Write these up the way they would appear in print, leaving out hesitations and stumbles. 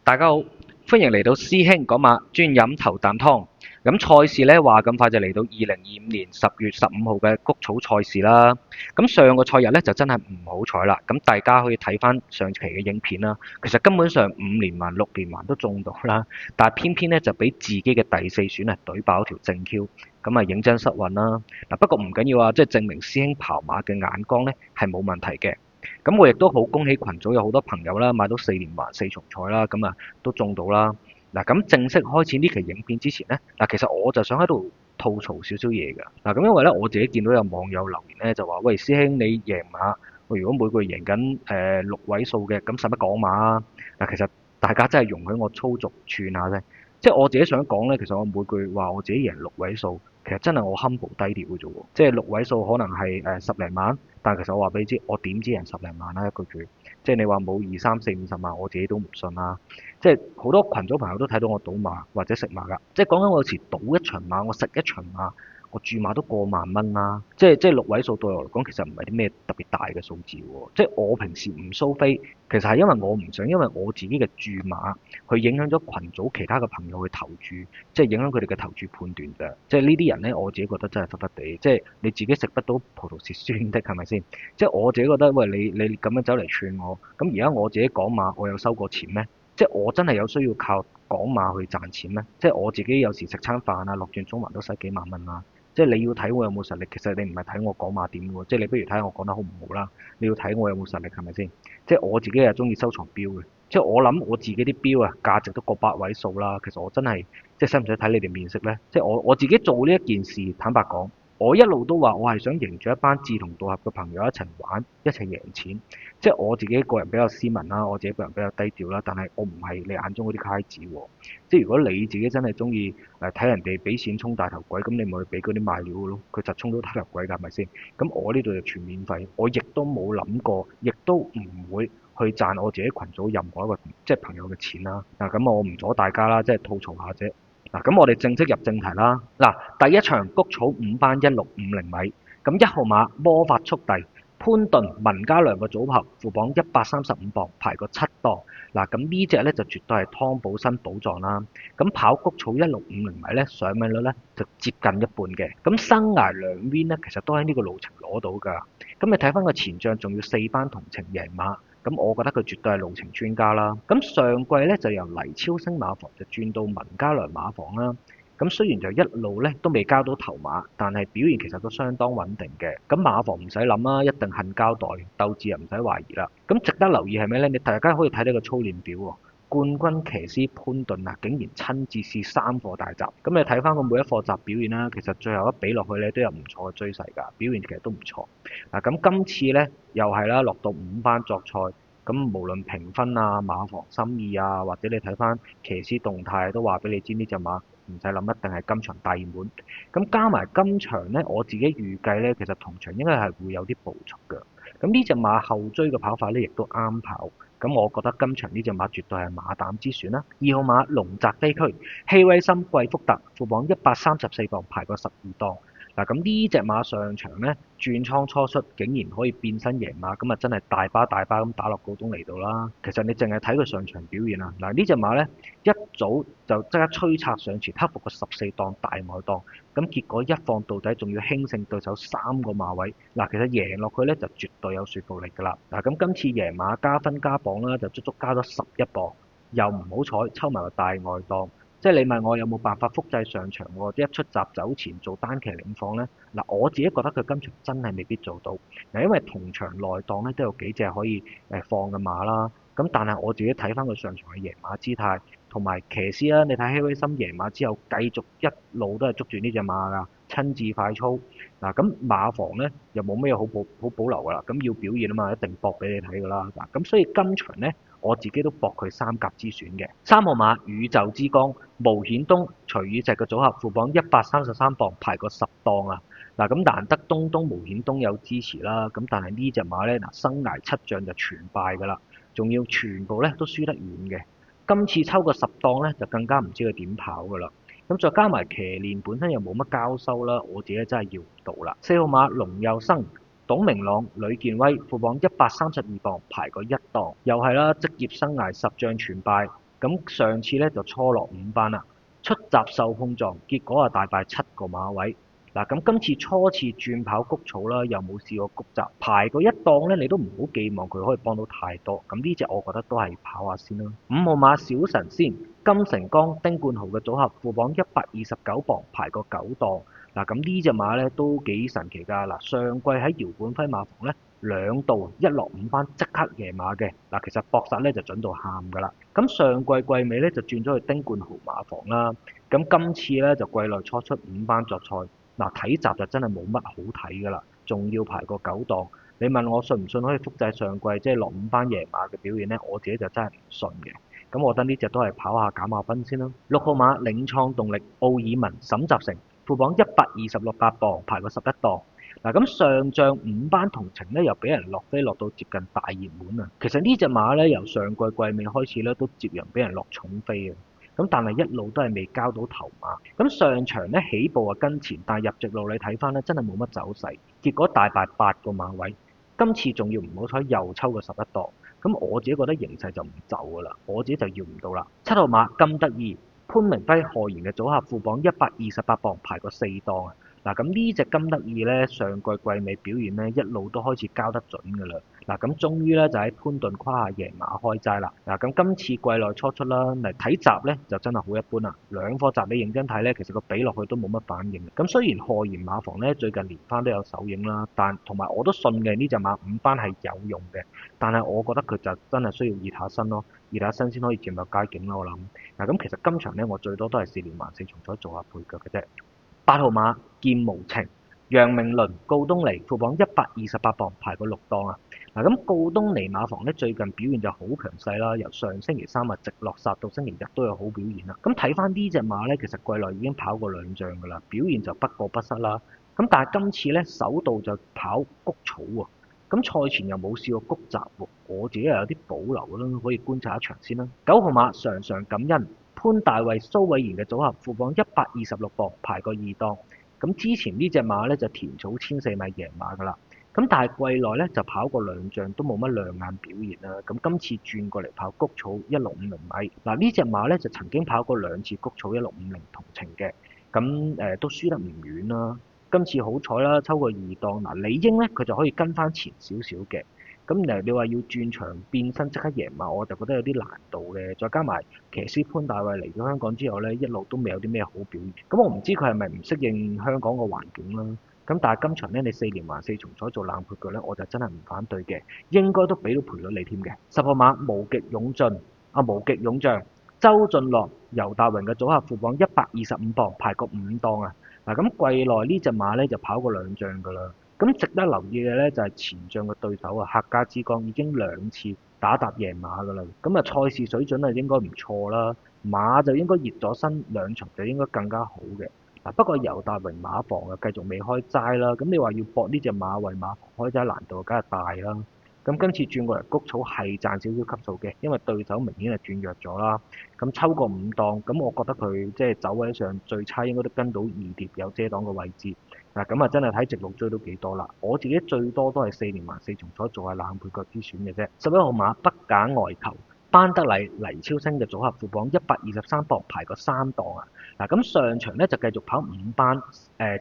大家好，歡迎嚟到師兄嗰晚專飲頭啖湯。咁賽事呢話咁快就嚟到2025年10月15號嘅谷草賽事啦。咁上個賽日呢就真係唔好彩啦。咁大家可以睇翻上期嘅影片啦。其實根本上5連環、6連環都中到啦，但係偏偏呢就俾自己嘅第四選係懟爆條正 Q，咁啊認真失運啦。嗱，不過唔緊要啊，即係證明師兄跑馬嘅眼光呢係冇問題嘅。咁我亦都好恭喜群組有好多朋友啦，買到4連環4重彩啦，咁啊都中到啦。嗱，咁正式開始呢期影片之前呢，嗱，其實我就想喺度吐槽少少嘢㗎。嗱，咁因為呢，我自己見到有網友留言呢，就話：喂，師兄你贏馬，喂，如果每個月贏緊6位數嘅，咁使乜講馬啊？嗱，其實大家真係容許我粗俗串下啫。即係我自己想講呢，其實我每句話我自己贏6位數，其實真係我 humble 低調嘅啫喎。即係6位數可能係10零萬，但係其實我話俾你知，我點知人10零萬啦一個月？即係你話冇2、3、4、50萬，我自己都唔信啦。即係好多群組朋友都睇到我賭馬或者食馬㗎。即係講緊我有時賭一場馬，我食一場馬，我注碼都過萬蚊啦。即係6位數對我嚟講，其實唔係啲咩特別大嘅數字喎。即係我平時唔蘇飛，其實係因為我唔想，因為我自己嘅注碼去影響咗群組其他嘅朋友去投注，即係影響佢哋嘅投注判斷㗎。即係呢啲人呢，我自己覺得真係忽忽地。即係你自己食不到葡萄蝕酸的，係咪先？即係我自己覺得，喂，你咁樣走嚟串我，咁而家我自己講馬，我有收過錢咩？即係我真係有需要靠講馬去賺錢咩？即係我自己有時食餐飯啊，落轉中環都使幾萬蚊啦。即係你要睇我有冇實力，其實你唔係睇我講馬點喎，即係你不如睇下我講得好唔好啦。你要睇我有冇實力係咪先？即係我自己係中意收藏標嘅，即係我諗我自己啲標啊價值都過8位數啦。其實我真係即係使唔使睇你哋面色呢？即係我自己做呢一件事，坦白講，我一路都話我係想迎住一班志同道合嘅朋友一齊玩，一齊贏錢。即係我自己個人比較斯文啦，我自己個人比較低調啦，但係我唔係你眼中嗰啲揩子喎。即係如果你自己真係中意睇人哋俾錢衝大頭鬼，咁你咪去俾嗰啲賣料嘅咯，佢就衝到大頭鬼㗎，係咪先？咁我呢度就全免費，我亦都冇諗過，亦都唔會去賺我自己群組任何一個即係朋友嘅錢啦。嗱，咁我唔阻大家啦，即係吐槽下啫。嗱，咁我哋正式入正題啦。嗱，第一場谷草5班1650米，咁1號馬魔法速遞。潘頓、文家良嘅組合，副榜135磅，排個7檔。嗱，咁呢隻呢就絕對係湯寶新寶藏啦。咁跑谷草1650米呢，上名率呢就接近一半嘅。咁生涯兩 win 呢，其實都喺呢個路程攞到㗎。咁你睇翻個前仗，仲要4班同程贏馬，咁我覺得佢絕對係路程專家啦。咁上季呢，就由黎超星馬房就轉到文家良馬房啦。咁雖然就一路咧都未交到頭馬，但係表現其實都相當穩定嘅。咁馬房唔使諗啦，一定恨交代，鬥志又唔使懷疑啦。咁值得留意係咩呢？你大家可以睇呢個操練表喎。冠軍騎師潘頓啊，竟然親自試3課大閘。咁你睇翻個每一課閘表現啦，其實最後一比落去咧都有唔錯嘅追勢㗎，表現其實都唔錯。嗱，咁今次呢，又係啦，落到5班作賽，咁無論評分啊、馬房心意啊，或者你睇翻騎師動態都話俾你知呢隻馬。唔使諗，一定係今場大熱門。咁加埋今場呢，我自己預計呢，其實同場應該係會有啲步速嘅。咁呢隻馬後追嘅跑法呢，亦都啱跑。咁我覺得今場呢隻馬絕對係馬膽之選啦。2號馬龍澤飛區，氣威森貴福特，副榜134磅，排個12檔。嗱，咁呢隻馬上場呢，轉倉初出，竟然可以變身贏馬，咁啊真係大巴大巴咁打落高東嚟度啦。其實你淨係睇佢上場表現啊，嗱，呢隻馬呢，一早就即刻催策上前，克服個14檔大外檔，咁結果一放到底，仲要輕勝對手3個馬位。嗱，其實贏落去呢，就絕對有說服力㗎啦。嗱，咁今次贏馬加分加磅啦，就足足加咗11磅，又唔好彩抽埋個大外檔。即係你問我有冇辦法複製上場喎？一出閘走前做單騎領放呢？嗱，我自己覺得佢今場真係未必做到。嗱，因為同場內檔咧都有幾隻可以放嘅馬啦。咁但係我自己睇翻佢上場嘅贏馬姿態，同埋騎師啦，你睇希威森贏馬之後，繼續一路都係捉住呢隻馬㗎，親自快操。嗱，咁馬房呢，又冇咩好保留㗎啦。咁要表現啊嘛，一定搏俾你睇㗎啦。嗱，咁所以今場呢，我自己都搏佢3甲之選嘅。3號馬宇宙之光，毛顯東、徐宇石嘅組合，副榜133磅，排個10檔啊！嗱，咁難得東毛顯東有支持啦，咁但係呢隻馬呢，嗱，生涯7仗就全敗㗎啦，仲要全部呢都輸得遠嘅。今次抽個10檔呢，就更加唔知佢點跑㗎啦。咁再加埋騎練本身又冇乜交收啦，我自己真係要唔到啦。4號馬龍佑生。董明朗、呂健威副榜132磅，排個1檔，又係啦，職業生涯10仗全敗，咁上次咧就初落5班啦，出閘受碰撞，結果大敗7個馬位。嗱，咁今次初次轉跑谷草啦，又冇試過谷閘，排過一檔咧，你都唔好寄望佢可以幫到太多。咁呢隻我覺得都係跑下先啦。5號馬小神仙，金城江、丁冠豪嘅組合，副榜129磅，排過9檔。嗱，咁呢隻馬咧都幾神奇㗎。嗱，上季喺姚本輝馬房咧2度一落5班即刻贏馬嘅。嗱，其實搏殺咧就準到喊㗎啦。咁上季季尾咧就轉咗去丁冠豪馬房啦。咁今次咧就季內初出5班作賽。嗱，睇集就真係冇乜好睇㗎啦，仲要排過9檔。你問我信唔信可以複製上季即係落5班贏馬嘅表現呢？我自己就真係唔信嘅。咁我覺得呢隻都係跑下減下分先啦。6號馬領創動力奧爾文沈集成，副榜126.8磅，排過11檔。嗱，咁上仗5班同程咧，又俾人落飛落到接近大熱門啊！其實呢隻馬咧，由上季季尾開始咧，都接人俾人落重飛啊！咁但係一路都係未交到頭馬。咁上場咧起步跟前，但係入直路你睇翻咧，真係冇乜走勢，結果大敗8個馬位。今次仲要唔好彩又抽個11檔，咁我自己覺得形勢就唔就㗎啦，我自己就要唔到啦。7號馬金得意，潘明輝賀賢嘅組合，副榜128磅，排過4檔啊！嗱，咁呢隻金得意咧，上季季尾表現咧一路都開始交得準㗎啦。嗱，咁終於咧就喺潘頓胯下贏馬開齋啦。嗱，咁今次季內初出啦，嚟睇集咧就真係好一般啦。兩課集你認真睇咧，其實個比落去都冇乜反應。咁雖然賀賢馬房咧最近連番都有手影啦，但同埋我都信嘅呢隻馬5班係有用嘅，但係我覺得佢就真係需要熱下身咯，熱下身先可以漸入佳境咯。我諗嗱，咁其實今場咧我最多都係4連環4重彩做下配腳嘅啫。8號馬劍無情，楊明倫、告東尼副榜128磅，排過6檔啊！嗱，咁告東尼馬房咧最近表現就好強勢啦，由上星期3直落殺到星期日都有好表現啦。咁睇翻呢隻馬咧，其實季內已經跑過2仗㗎啦，表現就不過不失啦。咁但係今次咧首度就跑谷草喎，咁賽前又冇試過谷閘喎，我自己又有啲保留啦，可以觀察一場先啦。9號馬常常感恩。潘大衛、蘇偉賢嘅組合，副榜126磅，排過2檔。咁之前呢隻馬咧就田草1400米贏馬㗎啦。咁但係季內咧就跑過2仗都冇乜亮眼表現啦。咁今次轉過嚟跑谷草1650米。嗱，呢隻馬咧就曾經跑過2次谷草1650同程嘅。咁都輸得唔遠啦。今次好彩啦，抽過2檔。嗱，理應咧佢就可以跟翻前少少嘅。咁你話要轉場變身即刻贏馬，我就覺得有啲難度嘅。再加埋騎師潘大衛嚟咗香港之後咧，一路都未有啲咩好表現。咁我唔知佢係咪唔適應香港個環境啦。咁但係今場咧，你4連環4重彩做冷配腳咧，我就真係唔反對嘅，應該都俾到賠率你添嘅。10號馬無極勇進，無極勇將，周俊樂、尤達榮嘅組合，副榜125磅，排過5檔啊！嗱，咁季內呢隻馬咧就跑過2仗㗎啦。咁值得留意嘅咧就係前仗嘅對手啊，客家之光已經2次打搭贏馬㗎啦。咁賽事水準應該唔錯啦，馬就應該熱咗身，2場就應該更加好嘅。不過尤達榮馬房繼續未開齋啦，咁你話要搏呢隻馬為馬房開齋難度梗係大啦。咁今次轉過嚟谷草係賺少少級數嘅，因為對手明顯係轉弱咗啦。咁抽過5檔，咁我覺得佢即係走位上最差應該都跟到2碟有遮擋嘅位置。嗱，咁真係睇直路追到幾多啦。我自己最多都係4連環4重彩做下冷配腳之選嘅啫。11號馬北架外球，班德禮、黎超星嘅組合，副榜123磅，排過3檔啊。嗱，咁上場咧就繼續跑5班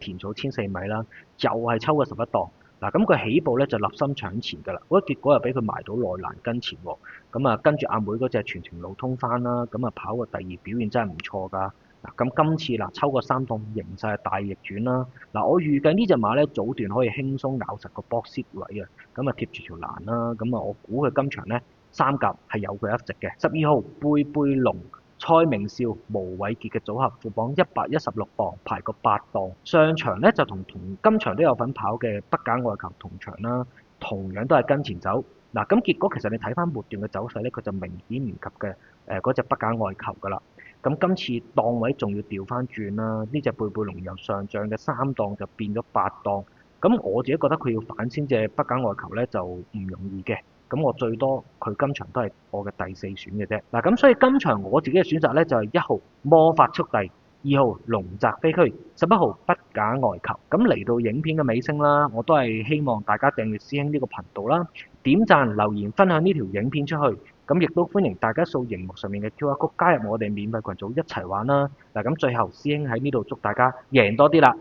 田草1400米啦，又係抽過11檔。嗱，咁佢起步咧就立心搶前㗎啦，嗰結果又俾佢埋到內欄跟前喎。咁跟住阿妹嗰隻全程路通翻啦，咁跑個第2表現真係唔錯㗎。嗱，咁今次抽個3檔形勢係大逆轉啦。嗱，我預計呢隻馬咧早段可以輕鬆咬實個 box 位啊，咁貼住條欄啦。咁我估佢今場咧3甲係有佢一席嘅。12號貝貝龍。蔡明少、毛偉傑嘅組合，副榜116磅，排過8檔。上場咧就同今場都有份跑嘅北架外球同場啦，同樣都係跟前走。嗱，咁結果其實你睇翻末段嘅走勢咧，佢就明顯唔及嘅嗰隻北架外球㗎啦。咁今次檔位仲要調翻轉啦，呢隻貝貝龍由上仗嘅3檔就變咗8檔。咁我自己覺得佢要反先隻北架外球咧就唔容易嘅。咁我最多佢今場都係我嘅第4選嘅啫。嗱，咁所以今場我自己嘅選擇咧就係1號魔法速遞、2號龍澤飛區、11號北架外球。咁嚟到影片嘅尾聲啦，我都係希望大家訂閱師兄呢個頻道啦，點讚、留言、分享呢條影片出去，咁亦都歡迎大家掃熒幕上面嘅 QR code 加入我哋免費群組一齊玩啦。嗱，咁最後師兄喺呢度祝大家贏多啲啦！